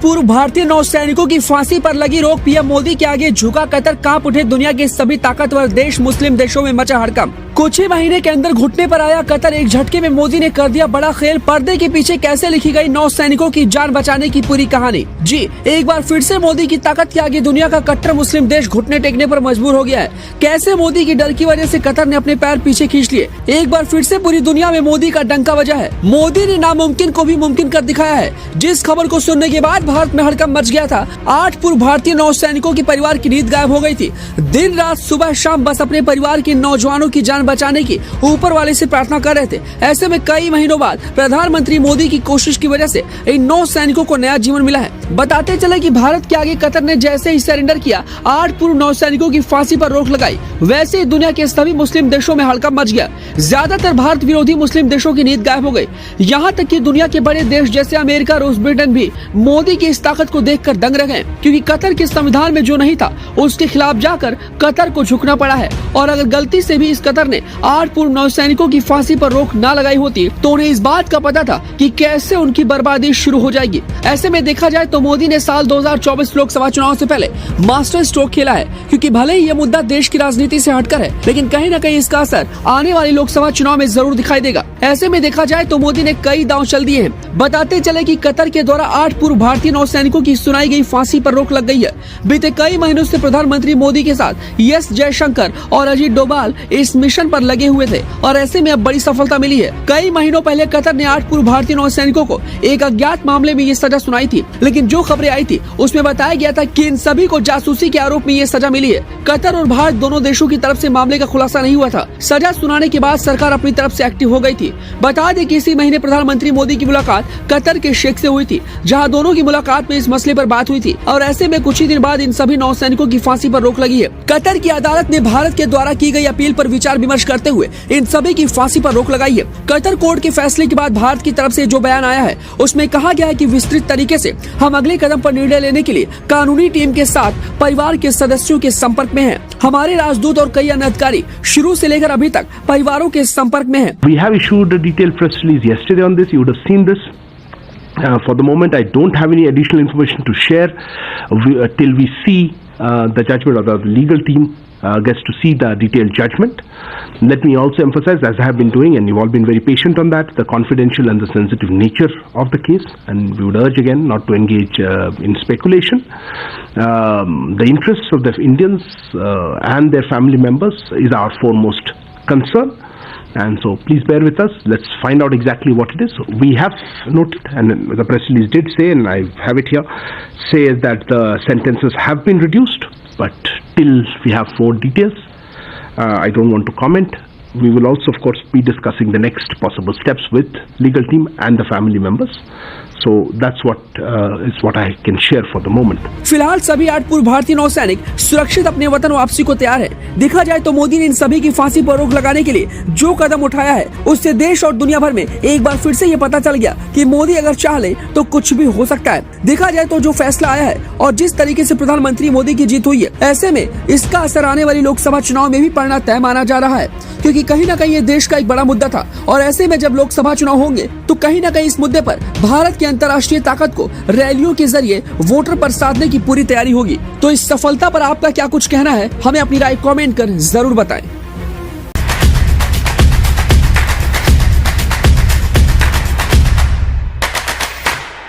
पूर्व भारतीय नौसैनिकों की फांसी पर लगी रोक, पीएम मोदी के आगे झुका कतर, कांप उठे दुनिया के सभी ताकतवर देश, मुस्लिम देशों में मचा हड़कंप। कुछ ही महीने के अंदर घुटने पर आया कतर, एक झटके में मोदी ने कर दिया बड़ा खेल। पर्दे के पीछे कैसे लिखी गई नौसैनिकों की जान बचाने की पूरी कहानी। जी, एक बार फिर से मोदी की ताकत के आगे दुनिया का कट्टर मुस्लिम देश घुटने टेकने पर मजबूर हो गया है। कैसे मोदी की डर की वजह से कतर ने अपने पैर पीछे खींच लिए। एक बार फिर से पूरी दुनिया में मोदी का डंका बजा है। मोदी ने नामुमकिन को भी मुमकिन कर दिखाया है। जिस खबर को सुनने के बाद भारत में हड़कंप मच गया था। 8 पूर्व भारतीय नौसैनिकों के परिवार की नींद गायब हो गई थी। दिन रात सुबह शाम बस अपने परिवार के नौजवानों की जान बचाने की ऊपर वाले से प्रार्थना कर रहे थे। ऐसे में कई महीनों बाद प्रधानमंत्री मोदी की कोशिश की वजह से इन नौसैनिकों को नया जीवन मिला है। बताते चले कि भारत के आगे कतर ने जैसे ही सरेंडर किया, 8 पूर्व नौसैनिकों की फांसी पर रोक लगाई, वैसे ही दुनिया के सभी मुस्लिम देशों में हड़कंप मच गया। ज्यादातर भारत विरोधी मुस्लिम देशों की नींद गायब हो गई। यहाँ तक कि दुनिया के बड़े देश जैसे अमेरिका, रूस, ब्रिटेन भी मोदी की इस ताकत को देखकर दंग रह गए, क्योंकि कतर के संविधान में जो नहीं था उसके खिलाफ जाकर कतर को झुकना पड़ा है। और अगर गलती से भी इस कतर ने 8 पूर्व नौसैनिकों की फांसी पर रोक ना लगाई होती तो उन्हें इस बात का पता था कि कैसे उनकी बर्बादी शुरू हो जाएगी। ऐसे में देखा जाए तो मोदी ने साल 2024 लोकसभा चुनाव से पहले मास्टर स्ट्रोक खेला है, क्योंकि भले ही ये मुद्दा देश की राजनीति से हटकर है, लेकिन कहीं न कहीं इसका असर आने वाली लोकसभा चुनाव में जरूर दिखाई देगा। ऐसे में देखा जाए तो मोदी ने कई दांव चल दिए हैं। बताते चले कि कतर के द्वारा 8 पूर्व भारतीय नौसैनिकों की सुनाई गई फांसी पर रोक लग गई है। बीते कई महीनों से प्रधानमंत्री मोदी के साथ एस जयशंकर और अजीत डोभाल इस मिशन पर लगे हुए थे और ऐसे में अब बड़ी सफलता मिली है। कई महीनों पहले कतर ने 8 पूर्व भारतीय नौसैनिकों को एक अज्ञात मामले में ये सजा सुनाई थी, लेकिन जो खबरें आई थी उसमें बताया गया था कि इन सभी को जासूसी के आरोप में ये सजा मिली है। कतर और भारत दोनों देशों की तरफ से मामले का खुलासा नहीं हुआ था। सजा सुनाने के बाद सरकार अपनी तरफ से एक्टिव हो गई थी। बता दें कि इसी महीने प्रधानमंत्री मोदी की मुलाकात कतर के शेख से हुई थी, जहां दोनों की मुलाकात में इस मसले पर बात हुई थी। और ऐसे में कुछ ही दिन बाद इन सभी नौसैनिकों की फांसी पर रोक लगी है। कतर की अदालत ने भारत के द्वारा की गई अपील पर विचार विमर्श करते हुए इन सभी की फांसी पर रोक लगाई है। कतर कोर्ट के फैसले के बाद भारत की तरफ से जो बयान आया है उसमें कहा गया है कि विस्तृत तरीके से हम अगले कदम पर निर्णय लेने के लिए कानूनी टीम के साथ परिवार के सदस्यों के संपर्क में हैं। हमारे राजदूत और कई अन्य अधिकारी शुरू से लेकर अभी तक परिवारों के संपर्क में हैं। We have issued a detailed press release yesterday on this. You would have seen this. For the moment, I don't have any additional information to share till we see the judgment, or the legal team gets to see the detailed judgment. Let me also emphasize, as I have been doing, and you've all been very patient on that, the confidential and the sensitive nature of the case, and we would urge again not to engage in speculation. The interests of the Indians and their family members is our foremost concern. And so please bear with us. Let's find out exactly what it is. We have noted, and the press release did say, and I have it here, says that the sentences have been reduced, but till we have more details, I don't want to comment. We will also, of course, be discussing the next possible steps with legal team and the family members. So that's what is what I can share for the moment. फिलहाल सभी 8 पूर्व भारतीय नौसैनिक सुरक्षित अपने वतन वापसी को तैयार है। देखा जाए तो मोदी ने इन सभी की फांसी पर रोक लगाने के लिए जो कदम उठाया है उससे देश और दुनिया भर में एक बार फिर से ये पता चल गया कि मोदी अगर चाह ले तो कुछ भी हो सकता है। देखा जाए तो जो फैसला आया है और जिस तरीके से प्रधानमंत्री मोदी की जीत हुई है, ऐसे में इसका असर आने वाली लोकसभा चुनाव में भी पड़ना तय माना जा रहा है, क्योंकि कहीं न कहीं ये देश का एक बड़ा मुद्दा था। और ऐसे में जब लोकसभा चुनाव होंगे तो कहीं न कहीं इस मुद्दे पर भारत की अंतर्राष्ट्रीय ताकत को रैलियों के जरिए वोटर पर साधने की पूरी तैयारी होगी। तो इस सफलता पर आपका क्या कुछ कहना है, हमें अपनी राय कमेंट कर जरूर बताएं।